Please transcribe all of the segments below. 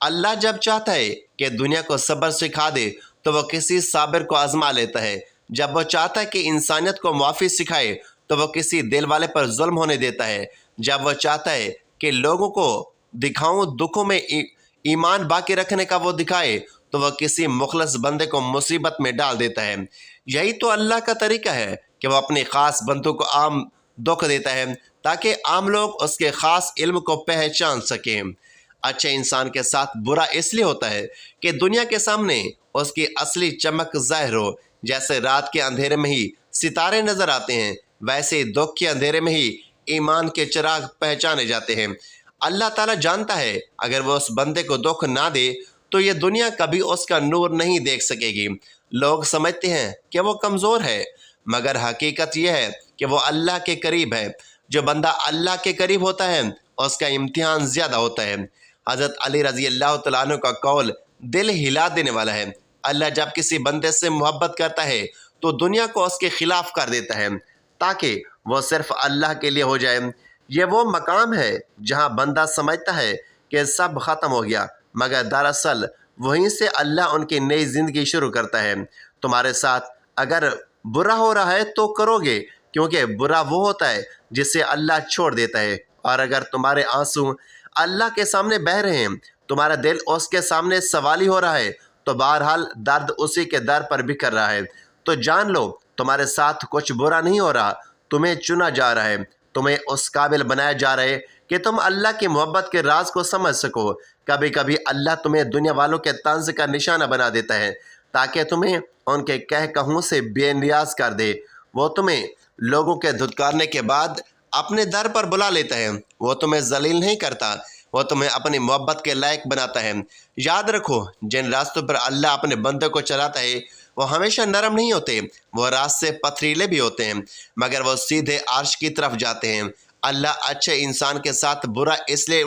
اللہ جب چاہتا ہے کہ دنیا کو صبر سکھا دے تو وہ کسی صابر کو آزما لیتا ہے۔ جب وہ چاہتا ہے کہ انسانیت کو معافی سکھائے تو وہ کسی دل والے پر ظلم ہونے دیتا ہے۔ جب وہ چاہتا ہے کہ لوگوں کو دکھاؤں دکھوں میں ایمان باقی رکھنے کا وہ دکھائے تو وہ کسی مخلص بندے کو مصیبت میں ڈال دیتا ہے۔ یہی تو اللہ کا طریقہ ہے کہ وہ اپنے خاص بندوں کو عام دکھ دیتا ہے تاکہ عام لوگ اس کے خاص علم کو پہچان سکیں۔ اچھے انسان کے ساتھ برا اس لیے ہوتا ہے کہ دنیا کے سامنے اس کی اصلی چمک ظاہر ہو۔ جیسے رات کے اندھیرے میں ہی ستارے نظر آتے ہیں، ویسے ہی دکھ کے اندھیرے میں ہی ایمان کے چراغ پہچانے جاتے ہیں۔ اللہ تعالیٰ جانتا ہے اگر وہ اس بندے کو دکھ نہ دے تو یہ دنیا کبھی اس کا نور نہیں دیکھ سکے گی۔ لوگ سمجھتے ہیں کہ وہ کمزور ہے، مگر حقیقت یہ ہے کہ وہ اللہ کے قریب ہے۔ جو بندہ اللہ کے قریب ہوتا ہے اس کا امتحان زیادہ ہوتا ہے۔ حضرت علی رضی اللہ تعالیٰ عنہ کا قول دل ہلا دینے والا ہے۔ اللہ جب کسی بندے سے محبت کرتا ہے تو دنیا کو اس کے خلاف کر دیتا ہے تاکہ وہ صرف اللہ کے لیے ہو جائے۔ یہ وہ مقام ہے جہاں بندہ سمجھتا ہے کہ سب ختم ہو گیا، مگر دراصل وہیں سے اللہ ان کی نئی زندگی شروع کرتا ہے۔ تمہارے ساتھ اگر برا ہو رہا ہے تو کرو گے، کیونکہ برا وہ ہوتا ہے جسے اللہ چھوڑ دیتا ہے۔ اور اگر تمہارے آنسو اللہ کے سامنے بہہ رہے ہیں، تمہارا دل اس کے سامنے سوالی ہو رہا ہے، تو بہرحال درد اسی کے در پر بکھر رہا ہے۔ تو جان لو تمہارے ساتھ کچھ برا نہیں ہو رہا، تمہیں چنا جا رہا ہے، تمہیں اس قابل بنایا جا رہا ہے کہ تم اللہ کی محبت کے راز کو سمجھ سکو۔ کبھی کبھی اللہ تمہیں دنیا والوں کے طنز کا نشانہ بنا دیتا ہے تاکہ تمہیں ان کے کہہ کہوں سے بے نیاز کر دے۔ وہ تمہیں لوگوں کے دھتکارنے کے بعد اپنے در پر بلا لیتا ہے۔ وہ تمہیں ذلیل نہیں کرتا، وہ تمہیں اپنی محبت کے لائق بناتا ہے۔ یاد رکھو جن راستوں پر اللہ اپنے بندوں کو چلاتا ہے وہ ہمیشہ نرم نہیں ہوتے، وہ راستے پتھریلے بھی ہوتے ہیں، مگر وہ سیدھے عرش کی طرف جاتے ہیں۔ اللہ اچھے انسان کے ساتھ برا اس لیے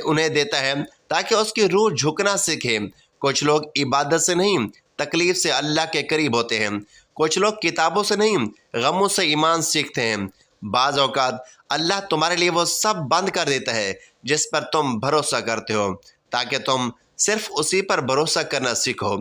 انہیں دیتا ہے تاکہ اس کی روح جھکنا سیکھے۔ کچھ لوگ عبادت سے نہیں تکلیف سے اللہ کے قریب ہوتے ہیں، کچھ لوگ کتابوں سے نہیں غموں سے ایمان سیکھتے ہیں۔ بعض اوقات اللہ تمہارے لیے وہ سب بند کر دیتا ہے جس پر تم بھروسہ کرتے ہو تاکہ تم صرف اسی پر بھروسہ کرنا سیکھو،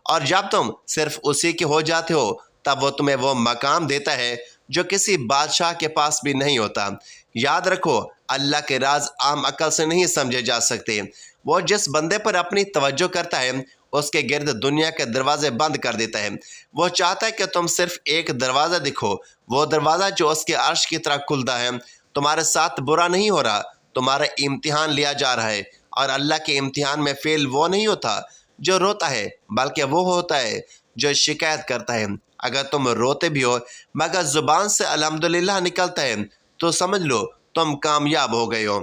اور جب تم صرف اسی کے ہو جاتے ہو تب وہ تمہیں وہ مقام دیتا ہے جو کسی بادشاہ کے پاس بھی نہیں ہوتا۔ یاد رکھو اللہ کے راز عام عقل سے نہیں سمجھے جا سکتے۔ وہ جس بندے پر اپنی توجہ کرتا ہے اس کے گرد دنیا کے دروازے بند کر دیتا ہے۔ وہ چاہتا ہے کہ تم صرف ایک دروازہ دکھو، وہ دروازہ جو اس کے عرش کی طرح کھلتا ہے۔ تمہارے ساتھ برا نہیں ہو رہا، تمہارا امتحان لیا جا رہا ہے، اور اللہ کے امتحان میں فیل وہ نہیں ہوتا جو روتا ہے، بلکہ وہ ہوتا ہے جو شکایت کرتا ہے۔ اگر تم روتے بھی ہو مگر زبان سے الحمدللہ نکلتا ہے تو سمجھ لو تم کامیاب ہو گئے ہو۔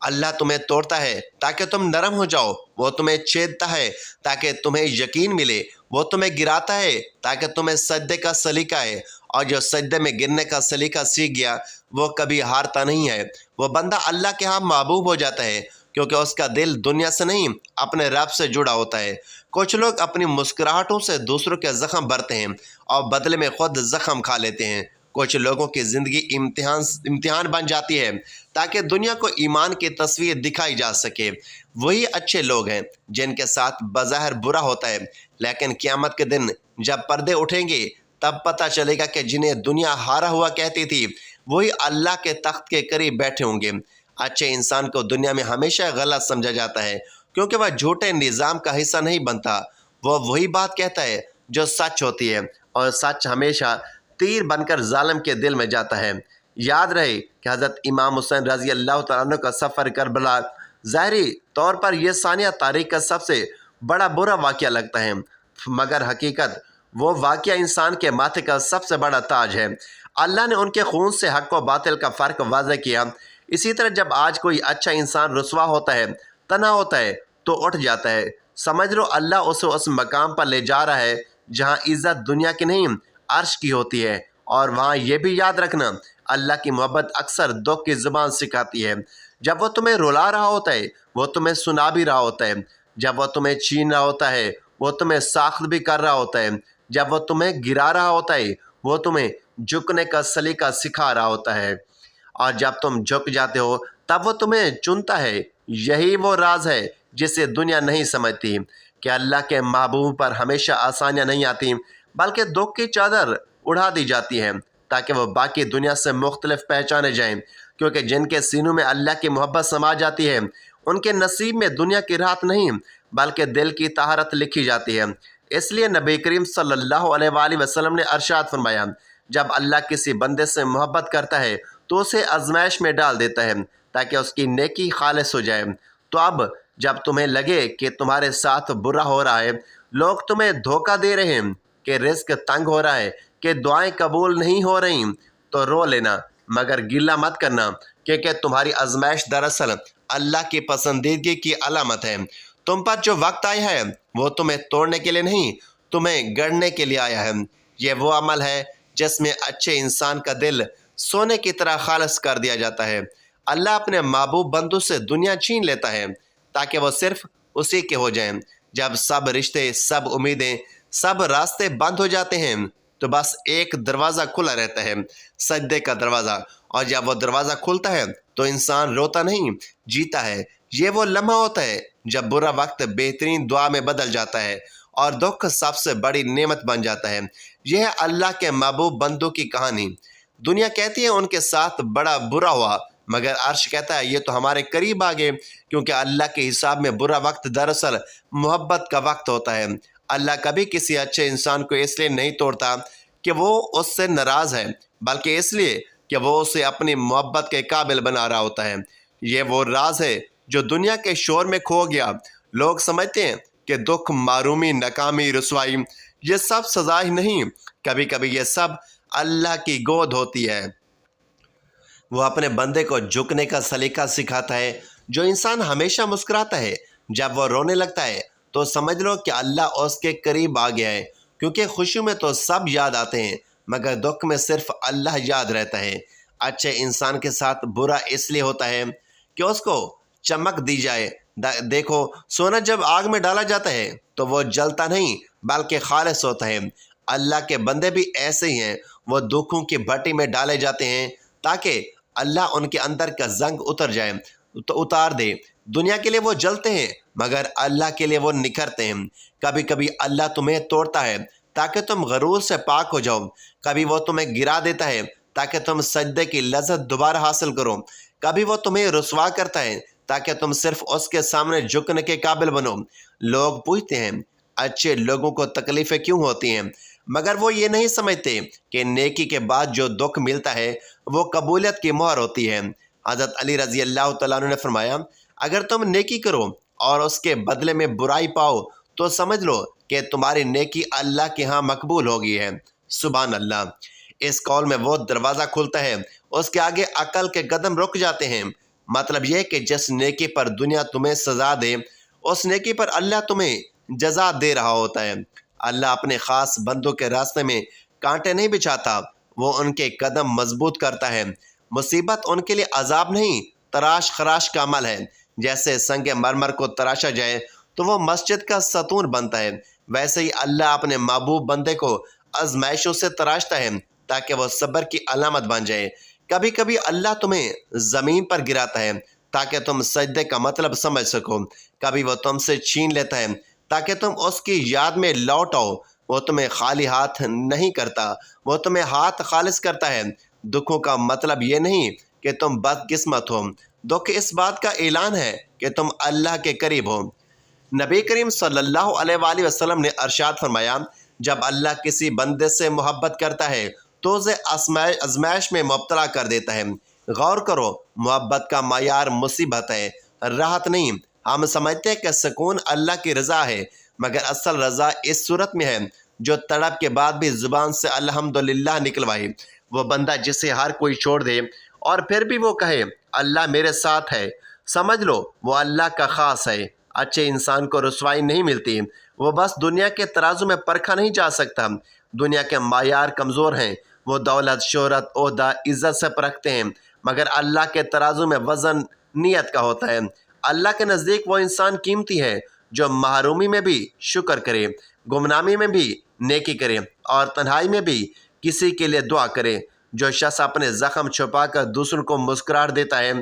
اللہ تمہیں توڑتا ہے تاکہ تم نرم ہو جاؤ، وہ تمہیں چھیدتا ہے تاکہ تمہیں یقین ملے، وہ تمہیں گراتا ہے تاکہ تمہیں سجدے کا سلیقہ ہے، اور جو سجدے میں گرنے کا سلیقہ سیکھ گیا وہ کبھی ہارتا نہیں ہے۔ وہ بندہ اللہ کے ہاں محبوب ہو جاتا ہے کیونکہ اس کا دل دنیا سے نہیں اپنے رب سے جڑا ہوتا ہے۔ کچھ لوگ اپنی مسکراہٹوں سے دوسروں کے زخم بھرتے ہیں اور بدلے میں خود زخم کھا لیتے ہیں۔ کچھ لوگوں کی زندگی امتحان بن جاتی ہے تاکہ دنیا کو ایمان کی تصویر دکھائی جا سکے۔ وہی اچھے لوگ ہیں جن کے ساتھ بظاہر برا ہوتا ہے، لیکن قیامت کے دن جب پردے اٹھیں گے تب پتہ چلے گا کہ جنہیں دنیا ہارا ہوا کہتی تھی وہی اللہ کے تخت کے قریب بیٹھے ہوں گے۔ اچھے انسان کو دنیا میں ہمیشہ غلط سمجھا جاتا ہے کیونکہ وہ جھوٹے نظام کا حصہ نہیں بنتا۔ وہ وہی بات کہتا ہے جو سچ ہوتی ہے، اور سچ ہمیشہ تیر بن کر ظالم کے دل میں جاتا ہے۔ یاد رہے کہ حضرت امام حسین رضی اللہ تعالیٰ عنہ کا سفر کربلا ظاہری طور پر یہ ثانیہ تاریخ کا سب سے بڑا برا واقعہ لگتا ہے، مگر حقیقت وہ واقعہ انسان کے ماتھے کا سب سے بڑا تاج ہے۔ اللہ نے ان کے خون سے حق و باطل کا فرق واضح کیا۔ اسی طرح جب آج کوئی اچھا انسان رسوا ہوتا ہے، تنہا ہوتا ہے تو اٹھ جاتا ہے، سمجھ لو اللہ اسے اس مقام پر لے جا رہا ہے جہاں عزت دنیا کی نہیں عرش کی ہوتی ہے۔ اور وہاں یہ بھی یاد رکھنا اللہ کی محبت اکثر دکھ کی زبان سکھاتی ہے۔ جب وہ تمہیں رلا رہا ہوتا ہے وہ تمہیں سنا بھی رہا ہوتا ہے، جب وہ تمہیں چھین رہا ہوتا ہے وہ تمہیں ساخت بھی کر رہا ہوتا ہے، جب وہ تمہیں گرا رہا ہوتا ہے وہ تمہیں جھکنے کا سلیقہ سکھا رہا ہوتا ہے، اور جب تم جھک جاتے ہو تب وہ تمہیں چنتا ہے۔ یہی وہ راز ہے جسے دنیا نہیں سمجھتی کہ اللہ کے محبوب پر ہمیشہ آسانیاں نہیں آتی، بلکہ دکھ کی چادر اڑا دی جاتی ہے تاکہ وہ باقی دنیا سے مختلف پہچانے جائیں، کیونکہ جن کے سینوں میں اللہ کی محبت سما جاتی ہے ان کے نصیب میں دنیا کی راحت نہیں بلکہ دل کی طہارت لکھی جاتی ہے۔ اس لیے نبی کریم صلی اللہ علیہ وآلہ وسلم نے ارشاد فرمایا، جب اللہ کسی بندے سے محبت کرتا ہے تو اسے آزمائش میں ڈال دیتا ہے تاکہ اس کی نیکی خالص ہو جائے۔ تو اب جب تمہیں لگے کہ تمہارے ساتھ برا ہو رہا ہے، لوگ تمہیں دھوکہ دے رہے ہیں، کہ رزق تنگ ہو رہا ہے، کہ دعائیں قبول نہیں ہو رہی، تو رو لینا مگر گلہ مت کرنا، کیونکہ تمہاری آزمائش دراصل اللہ کی پسندیدگی کی علامت ہے۔ تم پر جو وقت آیا ہے وہ تمہیں توڑنے کے لیے نہیں، تمہیں گڑھنے کے لیے آیا ہے۔ یہ وہ عمل ہے جس میں اچھے انسان کا دل سونے کی طرح خالص کر دیا جاتا ہے۔ اللہ اپنے محبوب بندوں سے دنیا چھین لیتا ہے تاکہ وہ صرف اسی کے ہو جائیں۔ جب سب رشتے، سب امیدیں، سب راستے بند ہو جاتے ہیں تو بس ایک دروازہ کھلا رہتا ہے، سجدے کا دروازہ، اور جب وہ دروازہ کھلتا ہے تو انسان روتا نہیں، جیتا ہے۔ یہ وہ لمحہ ہوتا ہے جب برا وقت بہترین دعا میں بدل جاتا ہے اور دکھ سب سے بڑی نعمت بن جاتا ہے۔ یہ ہے اللہ کے محبوب بندوں کی کہانی۔ دنیا کہتی ہے ان کے ساتھ بڑا برا ہوا، مگر عرش کہتا ہے یہ تو ہمارے قریب آ گئے، کیونکہ اللہ کے حساب میں برا وقت دراصل محبت کا وقت ہوتا ہے۔ اللہ کبھی کسی اچھے انسان کو اس لیے نہیں توڑتا کہ وہ اس سے ناراض ہے، بلکہ اس لیے کہ وہ اسے اپنی محبت کے قابل بنا رہا ہوتا ہے۔ یہ وہ راز ہے جو دنیا کے شور میں کھو گیا۔ لوگ سمجھتے ہیں کہ دکھ، معرومی، ناکامی، رسوائی یہ سب سزا ہی نہیں، کبھی کبھی یہ سب اللہ کی گود ہوتی ہے۔ وہ اپنے بندے کو جھکنے کا سلیقہ سکھاتا ہے۔ جو انسان ہمیشہ مسکراتا ہے، جب وہ رونے لگتا ہے تو سمجھ لو کہ اللہ اس کے قریب آ گیا ہے، کیونکہ خوشیوں میں تو سب یاد آتے ہیں مگر دکھ میں صرف اللہ یاد رہتا ہے۔ اچھے انسان کے ساتھ برا اس لیے ہوتا ہے کہ اس کو چمک دی جائے۔ دیکھو، سونا جب آگ میں ڈالا جاتا ہے تو وہ جلتا نہیں بلکہ خالص ہوتا ہے۔ اللہ کے بندے بھی ایسے ہی ہیں، وہ دکھوں کی بھٹی میں ڈالے جاتے ہیں تاکہ اللہ ان کے اندر کا زنگ اتار دے۔ دنیا کے لیے وہ جلتے ہیں مگر اللہ کے لیے وہ نکھرتے ہیں۔ کبھی کبھی اللہ تمہیں توڑتا ہے تاکہ تم غرور سے پاک ہو جاؤ، کبھی وہ تمہیں گرا دیتا ہے تاکہ تم سجدے کی لذت دوبارہ حاصل کرو، کبھی وہ تمہیں رسوا کرتا ہے تاکہ تم صرف اس کے سامنے جھکنے کے قابل بنو۔ لوگ پوچھتے ہیں اچھے لوگوں کو تکلیفیں کیوں ہوتی ہیں، مگر وہ یہ نہیں سمجھتے کہ نیکی کے بعد جو دکھ ملتا ہے وہ قبولیت کی مہر ہوتی ہے۔ حضرت علی رضی اللہ تعالیٰ عنہ نے فرمایا، اگر تم نیکی کرو اور اس کے بدلے میں برائی پاؤ تو سمجھ لو کہ تمہاری نیکی اللہ کے ہاں مقبول ہو گئی ہے۔ سبحان اللہ۔ اس قول میں وہ دروازہ کھلتا ہے، اس کے آگے عقل کے قدم رک جاتے ہیں۔ مطلب یہ کہ جس نیکی پر دنیا تمہیں سزا دے، اس نیکی پر اللہ تمہیں جزا دے رہا ہوتا ہے۔ اللہ اپنے خاص بندوں کے راستے میں کانٹے نہیں بچھاتا، وہ ان کے قدم مضبوط کرتا ہے۔ مصیبت ان کے لیے عذاب نہیں، تراش خراش کا عمل ہے۔ جیسے سنگ مرمر کو تراشا جائے تو وہ مسجد کا ستون بنتا ہے، ویسے ہی اللہ اپنے محبوب بندے کو آزمائشوں سے تراشتا ہے تاکہ وہ صبر کی علامت بن جائے۔ کبھی کبھی اللہ تمہیں زمین پر گراتا ہے تاکہ تم سجدے کا مطلب سمجھ سکو، کبھی وہ تم سے چھین لیتا ہے تاکہ تم اس کی یاد میں لوٹ آؤ۔ وہ تمہیں خالی ہاتھ نہیں کرتا، وہ تمہیں ہاتھ خالص کرتا ہے۔ دکھوں کا مطلب یہ نہیں کہ تم بد قسمت ہو، دکھ اس بات کا اعلان ہے کہ تم اللہ کے قریب ہو۔ نبی کریم صلی اللہ علیہ وآلہ وسلم نے ارشاد فرمایا، جب اللہ کسی بندے سے محبت کرتا ہے تو اسے آزمائش میں مبتلا کر دیتا ہے۔ غور کرو، محبت کا معیار مصیبت ہے، راحت نہیں۔ ہم سمجھتے ہیں کہ سکون اللہ کی رضا ہے، مگر اصل رضا اس صورت میں ہے جو تڑپ کے بعد بھی زبان سے الحمدللہ نکلوائے۔ وہ بندہ جسے ہر کوئی چھوڑ دے اور پھر بھی وہ کہے اللہ میرے ساتھ ہے، سمجھ لو وہ اللہ کا خاص ہے۔ اچھے انسان کو رسوائی نہیں ملتی، وہ بس دنیا کے ترازو میں پرکھا نہیں جا سکتا۔ دنیا کے معیار کمزور ہیں، وہ دولت، شہرت، عہدہ، عزت سے پرکھتے ہیں، مگر اللہ کے ترازو میں وزن نیت کا ہوتا ہے۔ اللہ کے نزدیک وہ انسان قیمتی ہے جو محرومی میں بھی شکر کرے، گمنامی میں بھی نیکی کرے اور تنہائی میں بھی کسی کے لیے دعا کرے۔ جو شخص اپنے زخم چھپا کر دوسروں کو مسکراہٹ دیتا ہے،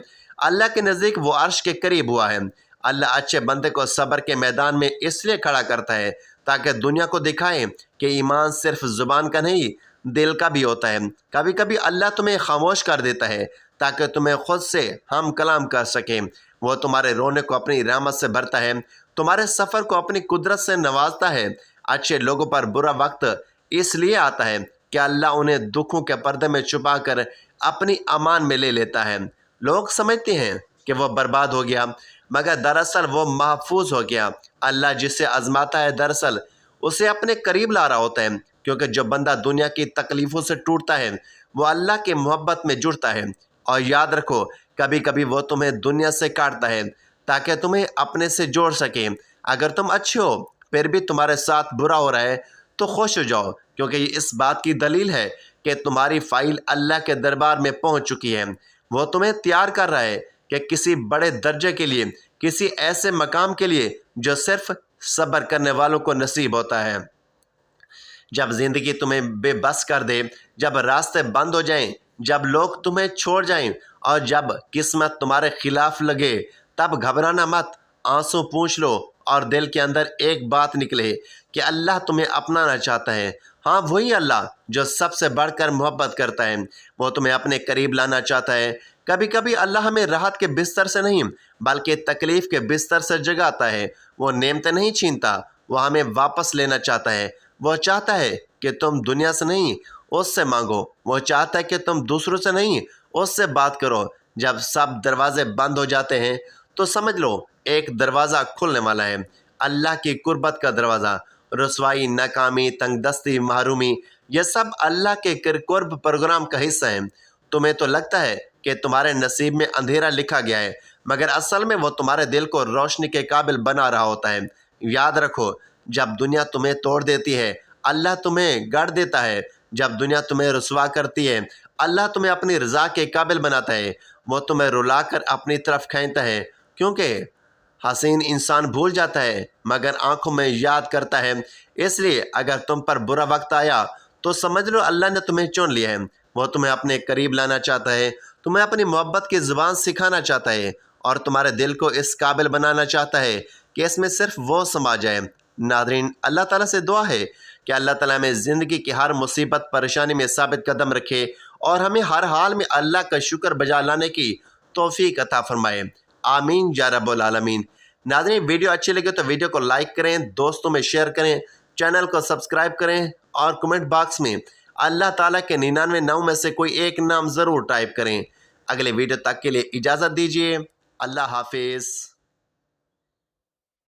اللہ کے نزدیک وہ عرش کے قریب ہوا ہے۔ اللہ اچھے بندے کو صبر کے میدان میں اس لیے کھڑا کرتا ہے تاکہ دنیا کو دکھائے کہ ایمان صرف زبان کا نہیں، دل کا بھی ہوتا ہے۔ کبھی کبھی اللہ تمہیں خاموش کر دیتا ہے تاکہ تمہیں خود سے ہم کلام کر سکیں۔ وہ تمہارے رونے کو اپنی رحمت سے بھرتا ہے، تمہارے سفر کو اپنی قدرت سے نوازتا ہے۔ اچھے لوگوں پر برا وقت اس لیے آتا ہے کہ اللہ انہیں دکھوں کے پردے میں چھپا کر اپنی امان میں لے لیتا ہے۔ لوگ سمجھتے ہیں کہ وہ برباد ہو گیا، مگر دراصل وہ محفوظ ہو گیا۔ اللہ جسے آزماتا ہے دراصل اسے اپنے قریب لا رہا ہوتا ہے، کیونکہ جو بندہ دنیا کی تکلیفوں سے ٹوٹتا ہے وہ اللہ کی محبت میں جڑتا ہے۔ اور یاد رکھو، کبھی کبھی وہ تمہیں دنیا سے کاٹتا ہے تاکہ تمہیں اپنے سے جوڑ سکے۔ اگر تم اچھے ہو پھر بھی تمہارے ساتھ برا ہو رہا ہے تو خوش ہو جاؤ، کیونکہ یہ اس بات کی دلیل ہے کہ تمہاری فائل اللہ کے دربار میں پہنچ چکی ہے۔ وہ تمہیں تیار کر رہا ہے کہ کسی بڑے درجے کے لیے، کسی ایسے مقام کے لیے جو صرف صبر کرنے والوں کو نصیب ہوتا ہے۔ جب زندگی تمہیں بے بس کر دے، جب راستے بند ہو جائیں، جب لوگ تمہیں چھوڑ جائیں اور جب قسمت تمہارے خلاف لگے، تب گھبرانا مت، آنسو پوچھ لو اور دل کے اندر ایک بات نکلے کہ اللہ تمہیں اپنانا چاہتا ہے۔ ہاں، وہی اللہ جو سب سے بڑھ کر محبت کرتا ہے، وہ تمہیں اپنے قریب لانا چاہتا ہے۔ کبھی کبھی اللہ ہمیں راحت کے بستر سے نہیں بلکہ تکلیف کے بستر سے جگاتا ہے۔ وہ نعمتیں نہیں چھینتا، وہ ہمیں واپس لینا چاہتا ہے۔ وہ چاہتا ہے کہ تم دنیا سے نہیں اس سے مانگو، وہ چاہتا ہے کہ تم دوسروں سے نہیں اس سے بات کرو۔ جب سب دروازے بند ہو جاتے ہیں تو سمجھ لو ایک دروازہ کھلنے والا ہے، اللہ کی قربت کا دروازہ۔ رسوائی، ناکامی، تنگ دستی، محرومی، یہ سب اللہ کے قرب پروگرام کا حصہ ہیں۔ تمہیں تو لگتا ہے کہ تمہارے نصیب میں اندھیرا لکھا گیا ہے، مگر اصل میں وہ تمہارے دل کو روشنی کے قابل بنا رہا ہوتا ہے۔ یاد رکھو، جب دنیا تمہیں توڑ دیتی ہے اللہ تمہیں گڑ دیتا ہے۔ جب دنیا تمہیں رسوا کرتی ہے اللہ تمہیں اپنی رضا کے قابل بناتا ہے۔ وہ تمہیں رلا کر اپنی طرف کھینچتا ہے، کیونکہ حسین انسان بھول جاتا ہے مگر آنکھوں میں یاد کرتا ہے۔ اس لیے اگر تم پر برا وقت آیا تو سمجھ لو اللہ نے تمہیں چن لیا ہے۔ وہ تمہیں اپنے قریب لانا چاہتا ہے، تمہیں اپنی محبت کی زبان سکھانا چاہتا ہے اور تمہارے دل کو اس قابل بنانا چاہتا ہے کہ اس میں صرف وہ سما جائے۔ ناظرین، اللہ تعالیٰ سے دعا ہے کہ اللہ تعالیٰ ہمیں زندگی کی ہر مصیبت پریشانی میں ثابت قدم رکھے اور ہمیں ہر حال میں اللہ کا شکر بجا لانے کی توفیق عطا فرمائے۔ آمین یا رب العالمین۔ ناظرین، ویڈیو اچھی لگے تو ویڈیو کو لائک کریں، دوستوں میں شیئر کریں، چینل کو سبسکرائب کریں اور کمنٹ باکس میں اللہ تعالیٰ کے 99 نام میں سے کوئی ایک نام ضرور ٹائپ کریں۔ اگلے ویڈیو تک کے لیے اجازت دیجیے۔ اللہ حافظ۔